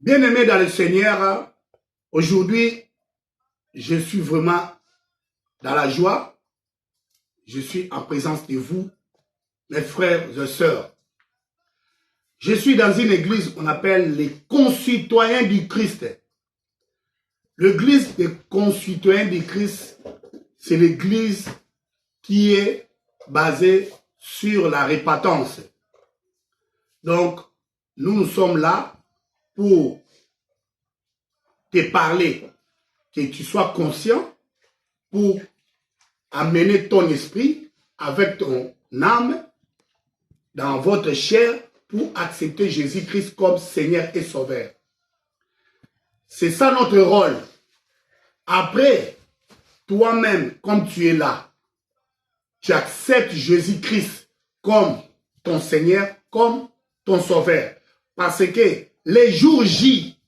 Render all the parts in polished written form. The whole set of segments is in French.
Bien-aimés dans le Seigneur, aujourd'hui, je suis vraiment dans la joie. Je suis en présence de vous, mes frères et sœurs. Je suis dans une église qu'on appelle les concitoyens du Christ. L'église des concitoyens du Christ, c'est l'église qui est basée sur la repentance. Donc, nous sommes là pour te parler, que tu sois conscient, pour amener ton esprit avec ton âme dans votre chair pour accepter Jésus-Christ comme Seigneur et Sauveur. C'est ça notre rôle. Après, toi-même, comme tu es là, tu acceptes Jésus-Christ comme ton Seigneur, comme ton Sauveur. Parce que les jours J,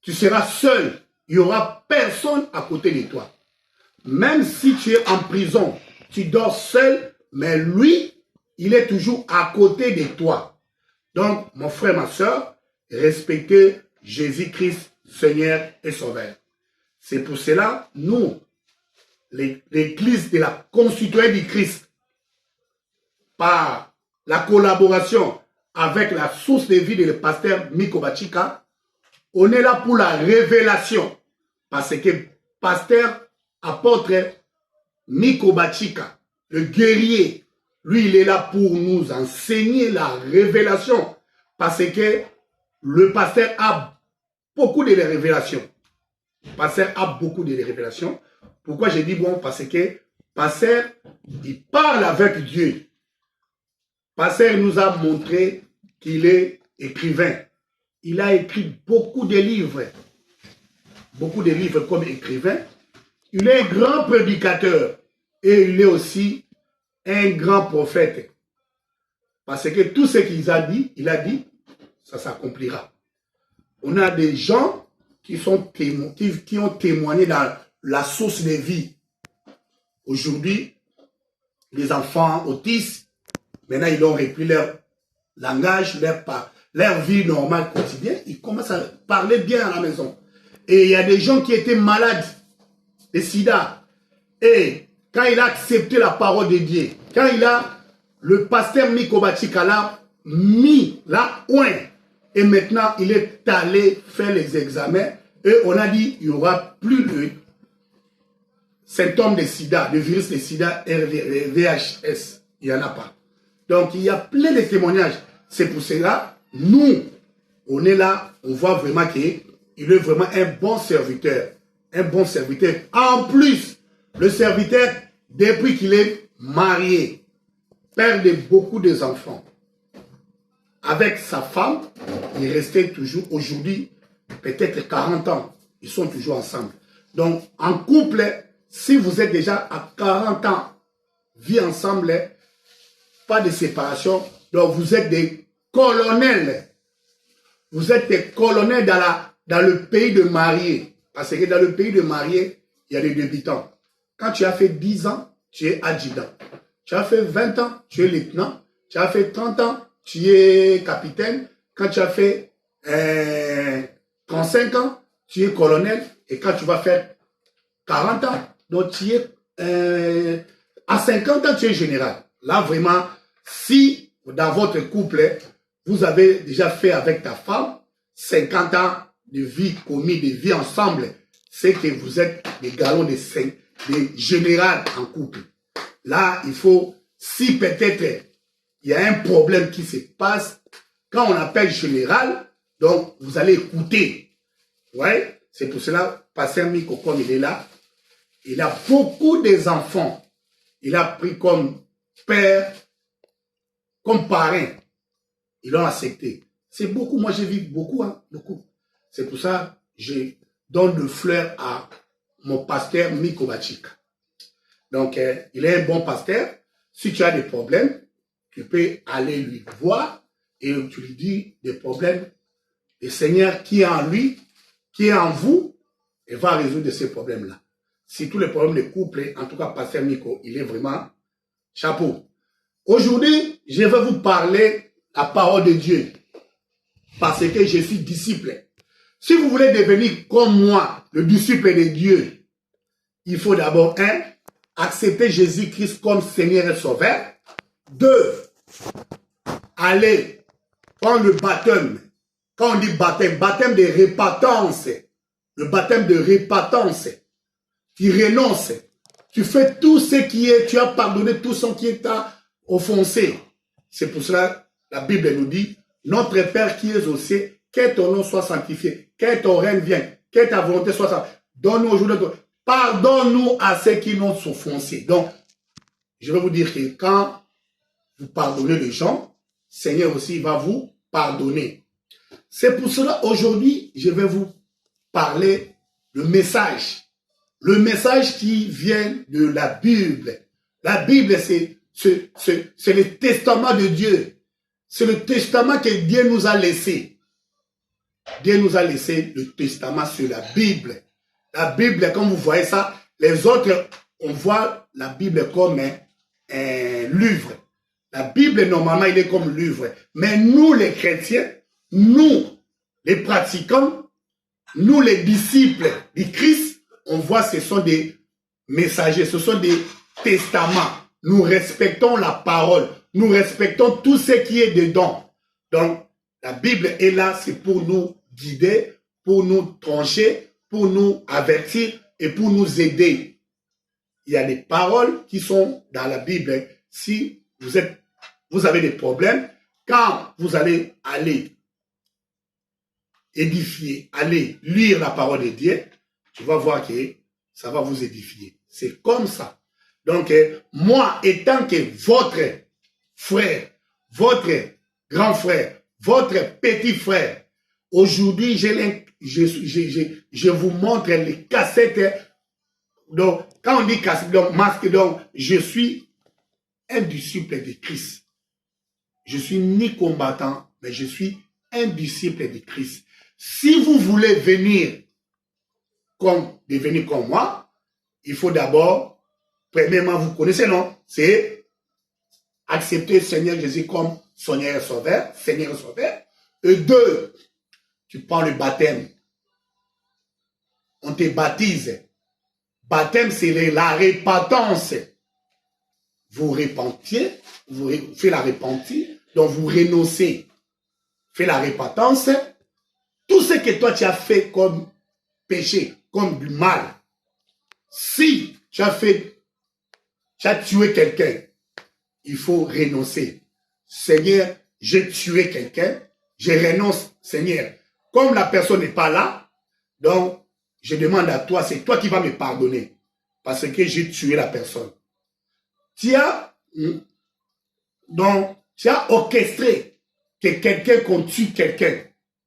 tu seras seul. Il n'y aura personne à côté de toi. Même si tu es en prison, tu dors seul, mais lui, il est toujours à côté de toi. Donc, mon frère, ma soeur, respectez Jésus-Christ, Seigneur et Sauveur. C'est pour cela, nous, l'église de la concitoyenne du Christ, par la collaboration avec la source de vie de le pasteur Miko Bachika, on est là pour la révélation. Parce que pasteur apôtre Miko Bachika, le guerrier, lui, il est là pour nous enseigner la révélation. Parce que le pasteur a beaucoup de révélations. Le pasteur a beaucoup de révélations. Pourquoi j'ai dit bon? Parce que pasteur, il parle avec Dieu. Pasteur nous a montré qu'il est écrivain. Il a écrit beaucoup de livres. Beaucoup de livres comme écrivain. Il est un grand prédicateur. Et il est aussi un grand prophète. Parce que tout ce qu'il a dit, ça s'accomplira. On a des gens qui ont témoigné dans la source de vie. Aujourd'hui, les enfants autistes, maintenant ils ont repris leur langage, leur vie normale quotidienne. Ils commencent à parler bien à la maison. Et il y a des gens qui étaient malades de sida. Et quand il a accepté la parole de Dieu, quand le pasteur Miko Bachika l'a mis là, et maintenant il est allé faire les examens, et on a dit il n'y aura plus de symptômes de sida, de virus de sida, VHS. Il n'y en a pas. Donc il y a plein de témoignages. C'est pour cela, nous, on est là, on voit vraiment qu'il est vraiment un bon serviteur. Un bon serviteur. En plus, le serviteur, depuis qu'il est marié, père de beaucoup d'enfants, avec sa femme, il restait toujours, aujourd'hui, peut-être 40 ans, ils sont toujours ensemble. Donc, en couple, si vous êtes déjà à 40 ans, vie ensemble, pas de séparation, donc vous êtes des colonels. Vous êtes des colonels dans le pays de mariés. Parce que dans le pays de mariés, il y a des débutants. Quand tu as fait 10 ans, tu es adjudant. Tu as fait 20 ans, tu es lieutenant. Tu as fait 30 ans, tu es capitaine. Quand tu as fait 35 ans, tu es colonel. Et quand tu vas faire 40 ans, donc tu es à 50 ans, tu es général. Là, vraiment, si dans votre couple, vous avez déjà fait avec ta femme 50 ans de vie commis, de vie ensemble, c'est que vous êtes des galons de général en couple. Là, il faut, si peut-être il y a un problème qui se passe, quand on appelle général, donc vous allez écouter. Ouais, c'est pour cela, pasteur Miko, comme il est là, il a beaucoup d'enfants. Il a pris comme père, comme parrain. Ils l'ont accepté. C'est beaucoup, moi j'ai vu beaucoup, hein, beaucoup. C'est pour ça que je donne le fleur à mon pasteur Miko Bachika. Donc, il est un bon pasteur. Si tu as des problèmes, tu peux aller lui voir et tu lui dis des problèmes. Le Seigneur qui est en lui, qui est en vous, il va résoudre ces problèmes-là. Si tous les problèmes de couple, en tout cas, pasteur Miko, il est vraiment chapeau. Aujourd'hui, je vais vous parler la parole de Dieu. Parce que je suis disciple. Si vous voulez devenir comme moi, le disciple de Dieu, il faut d'abord, un, accepter Jésus-Christ comme Seigneur et Sauveur. Deux, aller prendre le baptême. Quand on dit baptême, baptême de repentance. Le baptême de repentance. Tu renonces. Tu fais tout ce qui est, tu as pardonné tout ce qui t'a offensé. C'est pour cela, la Bible nous dit, notre Père qui es aux cieux, que ton nom soit sanctifié, que ton règne vienne, que ta volonté soit sanctifiée. Donne-nous aujourd'hui, pardonne-nous à ceux qui nous ont offensés. Donc, je vais vous dire que quand vous pardonnez les gens, Seigneur aussi va vous pardonner. C'est pour cela, aujourd'hui, je vais vous parler le message. Le message qui vient de la Bible. La Bible, c'est le testament de Dieu. C'est le testament que Dieu nous a laissé. Dieu nous a laissé le testament sur la Bible. La Bible, comme vous voyez ça, les autres, on voit la Bible comme un livre. La Bible, normalement, il est comme livre. Mais nous, les chrétiens, nous, les pratiquants, nous, les disciples du Christ, on voit ce sont des messagers, ce sont des testaments. Nous respectons la parole. Nous respectons tout ce qui est dedans. Donc, la Bible est là, c'est pour nous guider, pour nous trancher, pour nous avertir et pour nous aider. Il y a des paroles qui sont dans la Bible. Si vous avez des problèmes, quand vous allez aller édifier, aller lire la parole de Dieu, tu vas voir que ça va vous édifier. C'est comme ça. Donc, moi, étant que votre frère, votre grand frère, votre petit frère, aujourd'hui, je vous montre les cassettes. Donc, quand on dit cassette, donc masque, donc, je suis un disciple de Christ. Je suis ni combattant, mais je suis un disciple de Christ. Si vous voulez devenir comme moi, il faut d'abord, premièrement, vous connaissez, non? C'est accepter le Seigneur Jésus comme Seigneur et Sauveur, Seigneur et Sauveur. Et deux, tu prends le baptême. On te baptise. Baptême, c'est la repentance. Vous repentiez, vous faites la repentir, donc vous renoncez. Faites la repentance. Tout ce que toi tu as fait comme péché, comme du mal, si tu as tué quelqu'un, il faut renoncer. Seigneur, j'ai tué quelqu'un, je renonce, Seigneur. Comme la personne n'est pas là, donc je demande à toi, c'est toi qui vas me pardonner, parce que j'ai tué la personne. Tu as orchestré que quelqu'un qu'on tue quelqu'un.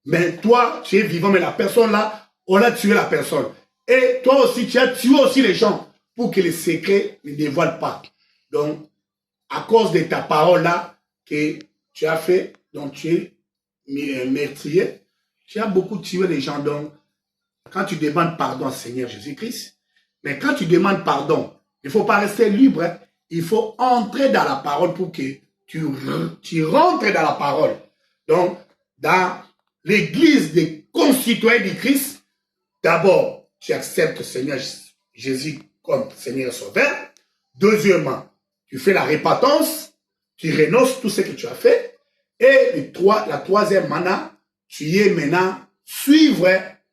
Mais toi, tu es vivant, mais la personne là, on a tué la personne. Et toi aussi, tu as tué aussi les gens pour que les secrets ne dévoilent pas. Donc, à cause de ta parole là que tu as fait, donc tu es meurtrier, tu as beaucoup tué les gens. Donc, quand tu demandes pardon, Seigneur Jésus-Christ, mais quand tu demandes pardon, il ne faut pas rester libre, hein. Il faut entrer dans la parole pour que tu rentres dans la parole. Donc, dans l'église des concitoyens du Christ, d'abord, tu acceptes le Seigneur Jésus comme Seigneur et Sauveur. Deuxièmement, tu fais la repentance, tu renonces tout ce que tu as fait. Et la troisième mana, tu es maintenant suivre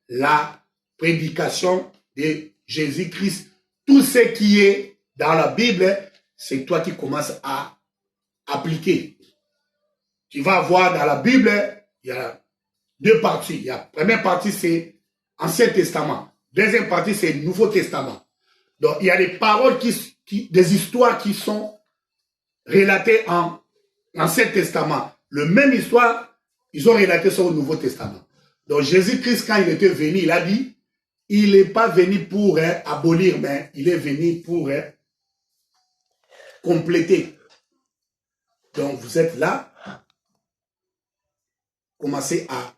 la prédication de Jésus-Christ. Tout ce qui est dans la Bible, c'est toi qui commences à appliquer. Tu vas voir dans la Bible, il y a deux parties. La première partie, c'est Ancien Testament. Deuxième partie, c'est Nouveau Testament. Donc, il y a des paroles, des histoires qui sont relatées en Ancien Testament. Le même histoire, ils ont relaté ça au Nouveau Testament. Donc, Jésus-Christ, quand il était venu, il a dit, il n'est pas venu pour abolir, mais il est venu pour compléter. Donc, vous êtes là, commencez à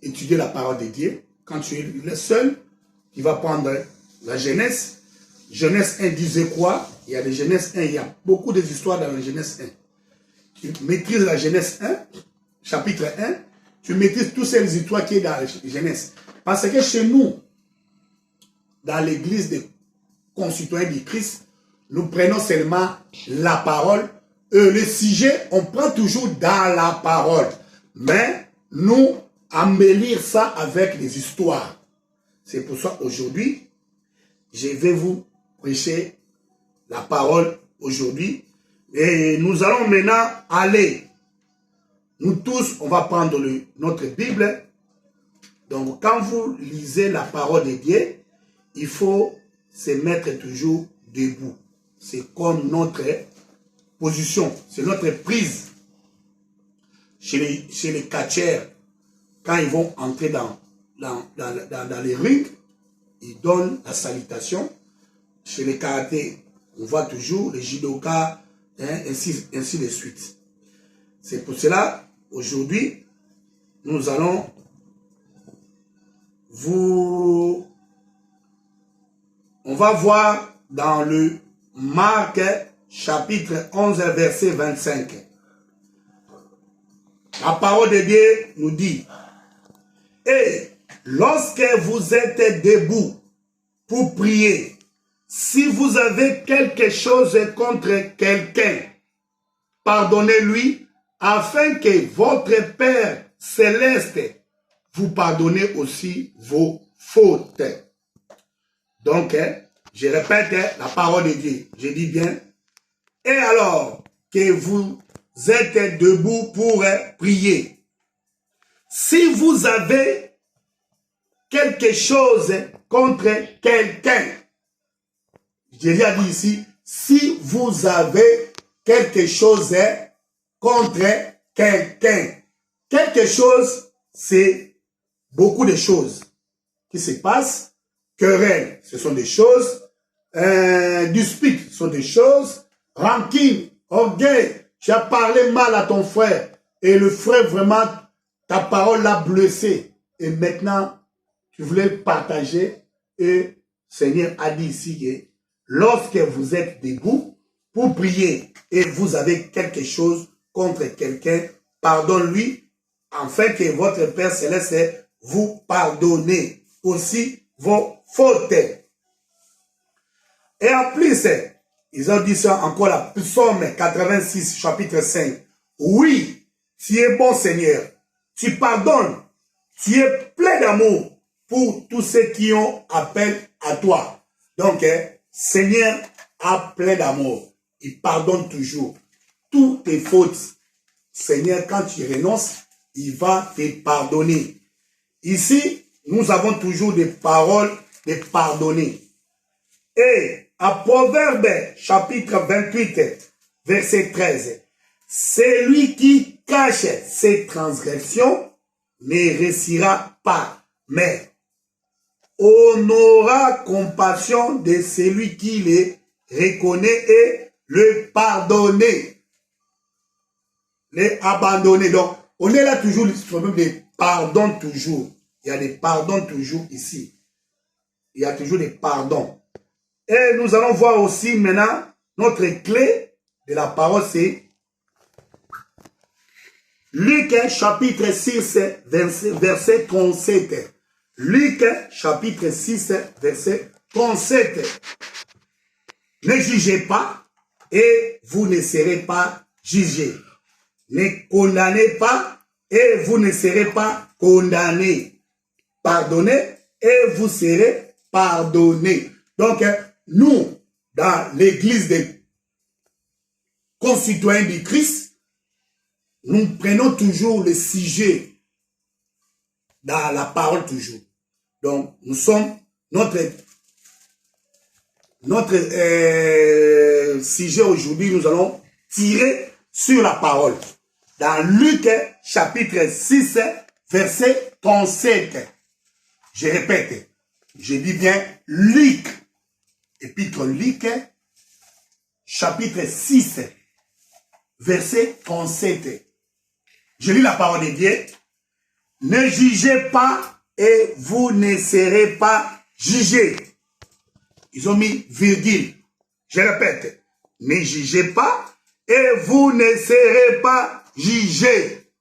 étudier la parole de Dieu. Quand tu es le seul, tu vas prendre la Genèse. Genèse 1 disait quoi? Il y a les Genèse 1, il y a beaucoup d'histoires dans la Genèse 1. Tu maîtrises la Genèse 1, chapitre 1, tu maîtrises toutes ces histoires qui est dans la Genèse. Parce que chez nous, dans l'église des concitoyens du Christ, nous prenons seulement la parole. Le sujet, on prend toujours dans la parole. Mais nous, embellir ça avec des histoires. C'est pour ça aujourd'hui, je vais vous prêcher la parole aujourd'hui. Et nous allons maintenant aller. Nous tous, on va prendre notre Bible. Donc, quand vous lisez la parole de Dieu, il faut se mettre toujours debout. C'est comme notre position, c'est notre prise. Chez les catcheurs, quand ils vont entrer dans les rings, ils donnent la salutation. Chez les karatés, on voit toujours les judokas, hein, ainsi de suite. C'est pour cela, aujourd'hui, nous allons on va voir dans le Marc chapitre 11 verset 25. La parole de Dieu nous dit, et lorsque vous êtes debout pour prier, si vous avez quelque chose contre quelqu'un, pardonnez-lui, afin que votre Père céleste vous pardonne aussi vos fautes. Donc, je répète la parole de Dieu. Je dis bien, et alors que vous êtes debout pour prier, si vous avez quelque chose contre quelqu'un, Jésus a dit ici, si vous avez quelque chose contre quelqu'un, quelque chose, c'est beaucoup de choses qui se passent. Querelle, ce sont des choses, disputes, ce sont des choses, rancune, orgueil, tu as parlé mal à ton frère et le frère vraiment, ta parole l'a blessé et maintenant, tu voulais le partager et Seigneur a dit ici que lorsque vous êtes debout pour prier et vous avez quelque chose contre quelqu'un, pardonne-lui afin que votre Père Céleste vous pardonne aussi vos fautes. Et en plus, ils ont dit ça encore la Psaume 86, chapitre 5. Oui, tu es bon Seigneur, tu pardonnes, tu es plein d'amour pour tous ceux qui ont appel à toi. Donc, Seigneur a plein d'amour. Il pardonne toujours toutes tes fautes. Seigneur, quand tu renonces, il va te pardonner. Ici, nous avons toujours des paroles de pardonner. Et à Proverbe, chapitre 28, verset 13, celui qui cache ses transgressions ne réussira pas, mais on aura compassion de celui qui les reconnaît et le pardonner, les abandonner. Donc, on est là toujours, le problème des pardons toujours. Il y a des pardons toujours ici. Il y a toujours des pardons. Et nous allons voir aussi maintenant notre clé de la parole, c'est Luc chapitre 6, verset 37. Luc chapitre 6, verset 37. Ne jugez pas et vous ne serez pas jugés. Ne condamnez pas et vous ne serez pas condamnés. Pardonnez et vous serez pardonnés. Donc, nous, dans l'église des concitoyens du Christ, nous prenons toujours le sujet dans la parole toujours. Donc, nous sommes, notre sujet aujourd'hui, nous allons tirer sur la parole. Dans Luc chapitre 6, verset 37. Je répète, je dis bien Luc, épître Luc, chapitre 6, verset 37. Je lis la parole de Dieu. Ne jugez pas et vous ne serez pas jugés. Ils ont mis virgule. Je répète, ne jugez pas et vous ne serez pas jugés.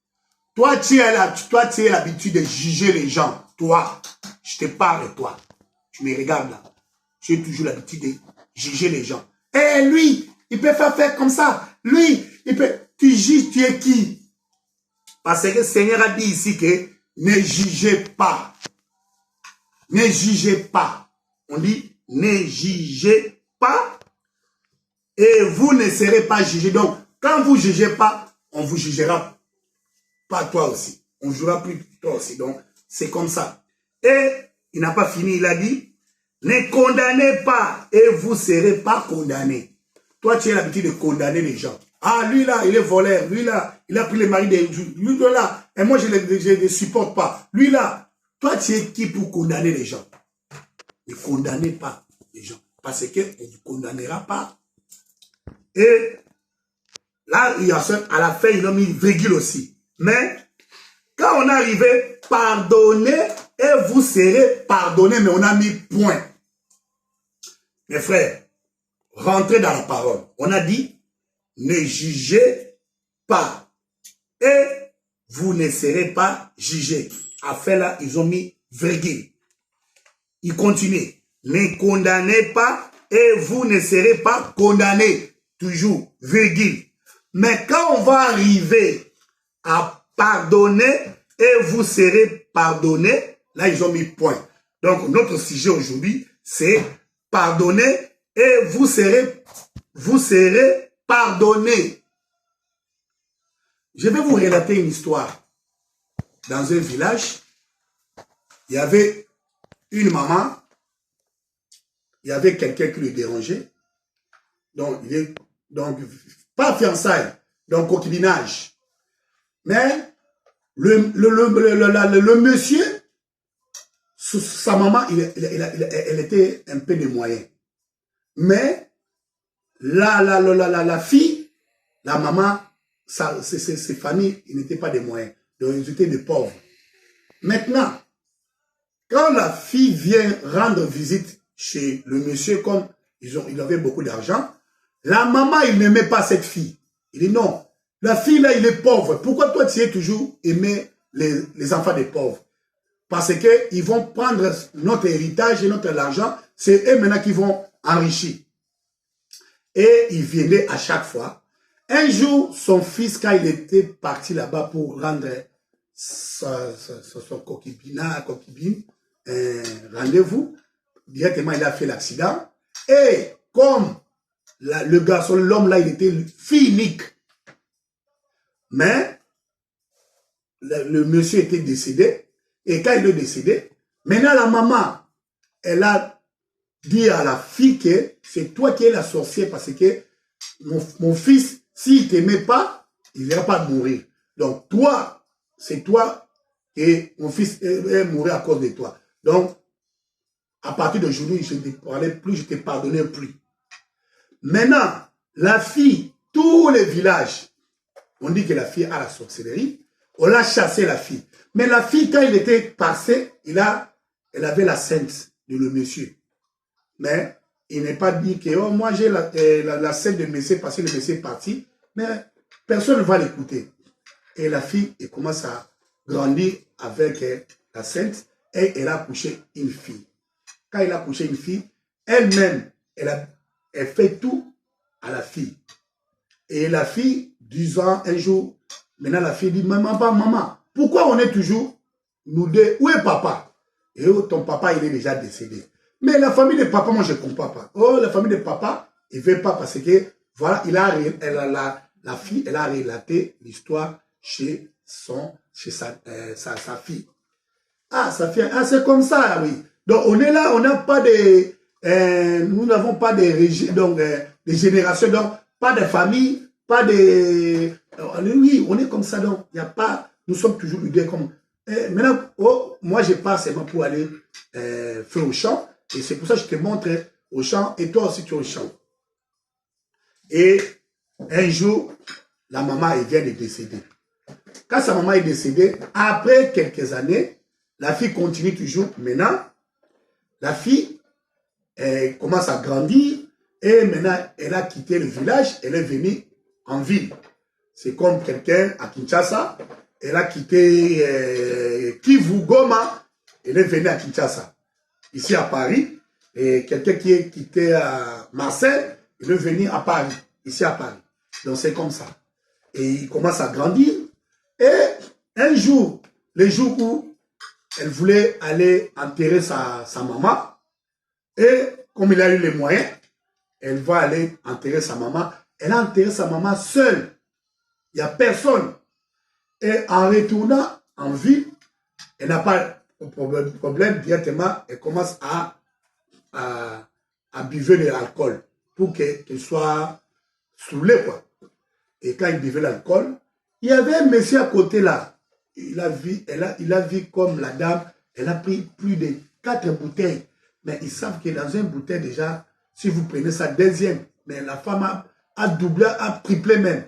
Toi, tu as l'habitude de juger les gens. Toi, je te parle, toi. Tu me regardes là. Tu as toujours l'habitude de juger les gens. Eh, lui, il peut faire comme ça. Lui, il peut... Tu juges, tu es qui? Parce que le Seigneur a dit ici que ne jugez pas. Ne jugez pas. On dit ne jugez pas et vous ne serez pas jugés. Donc, quand vous ne jugez pas, on vous jugera pas toi aussi. On ne jugera plus toi aussi. Donc, c'est comme ça. Et il n'a pas fini, il a dit, ne condamnez pas et vous ne serez pas condamnés. Toi, tu as l'habitude de condamner les gens. Ah, lui là, il est voleur. Lui là, il a pris le mari de... Lui là, et moi, je ne le supporte pas. Lui là, toi, tu es qui pour condamner les gens? Ne condamnez pas les gens. Parce qu'on ne condamnera pas. Et là, à la fin, ils ont mis virgule aussi. Mais, quand on est arrivé, pardonnez et vous serez pardonnés. Mais on a mis point. Mes frères, rentrez dans la parole. On a dit, ne jugez pas. Et vous ne serez pas jugés. À faire là, ils ont mis virgule. Ils continuent. Ne condamnez pas et vous ne serez pas condamnés. Toujours, virgule. Mais quand on va arriver à pardonner et vous serez pardonnés, là ils ont mis point. Donc notre sujet aujourd'hui, c'est pardonner et vous serez pardonnés. Je vais vous relater une histoire. Dans un village, il y avait une maman, il y avait quelqu'un qui le dérangeait. Donc, pas fiançailles, donc concubinage. Mais le monsieur, sa maman, elle était un peu de moyens. Mais la fille, la maman, ses familles, ils n'étaient pas des moyens. Donc, ils étaient des pauvres. Maintenant, quand la fille vient rendre visite chez le monsieur, comme il avait beaucoup d'argent, la maman, il n'aimait pas cette fille. Il dit non, la fille là, il est pauvre. Pourquoi toi, tu es toujours aimé les enfants des pauvres? Parce qu'ils vont prendre notre héritage et notre argent. C'est eux maintenant qui vont enrichir. Et il venait à chaque fois. Un jour, son fils, quand il était parti là-bas pour rendre son concubine, rendez-vous, directement, il a fait l'accident. Et comme le garçon, l'homme là, il était fille unique. Mais le monsieur était décédé. Et quand il est décédé, maintenant la maman, elle a dit à la fille que c'est toi qui es la sorcière parce que mon fils, s'il ne t'aimait pas, il ne va pas mourir. Donc toi, c'est toi et mon fils est mourir à cause de toi. Donc, à partir d'aujourd'hui, je ne te parlais plus, je ne te pardonnais plus. Maintenant, la fille, tous les villages, on dit que la fille a la sorcellerie, on l'a chassé la fille. Mais la fille, quand il était passé, elle avait la sainte de le monsieur. Mais il n'est pas dit que oh, moi j'ai la sainte de monsieur parce que le monsieur est parti. Mais personne ne va l'écouter. Et la fille, elle commence à grandir avec la sainte et elle a couché une fille. Quand elle a couché une fille, elle-même, elle fait tout à la fille. Et la fille, 10 ans, un jour, maintenant la fille dit, maman, pourquoi on est toujours nous deux? Où est papa? Et oh, ton papa, il est déjà décédé. Mais la famille de papa, moi, je ne comprends pas. Oh, la famille de papa, il ne veut pas parce que, voilà, la fille, elle a relaté l'histoire chez sa fille. Ah, sa fille, ah, c'est comme ça, oui. Donc, on est là, on n'a pas de... nous n'avons pas de générations, donc pas de famille, pas de... oui, on est comme ça, donc il n'y a pas... Nous sommes toujours l'idée comme... maintenant, oh, moi, je pars seulement pour aller faire au champ, et c'est pour ça que je te montre au champ, et toi aussi, tu es au champ. Et un jour, la maman, elle vient de décéder. Quand sa maman est décédée, après quelques années, la fille continue toujours. Maintenant, la fille, elle commence à grandir et maintenant, elle a quitté le village, elle est venue en ville. C'est comme quelqu'un à Kinshasa, elle a quitté Kivu, Goma, elle est venue à Kinshasa, ici à Paris. Et quelqu'un qui est quitté à Marseille, il est venu à Paris, ici à Paris. Donc c'est comme ça. Et il commence à grandir. Et un jour, le jour où elle voulait aller enterrer sa maman, et comme il a eu les moyens, elle va aller enterrer sa maman. Elle a enterré sa maman seule. Il n'y a personne. Et en retournant en ville, elle n'a pas de problème directement. Elle commence à buvait de l'alcool pour qu'elle soit saoulée, quoi. Et quand il buvait l'alcool, il y avait un monsieur à côté là. Il a vu comme la dame, elle a pris plus de 4 bouteilles. Mais ils savent que dans une bouteille déjà, si vous prenez ça deuxième, mais la femme a doublé, a triplé même.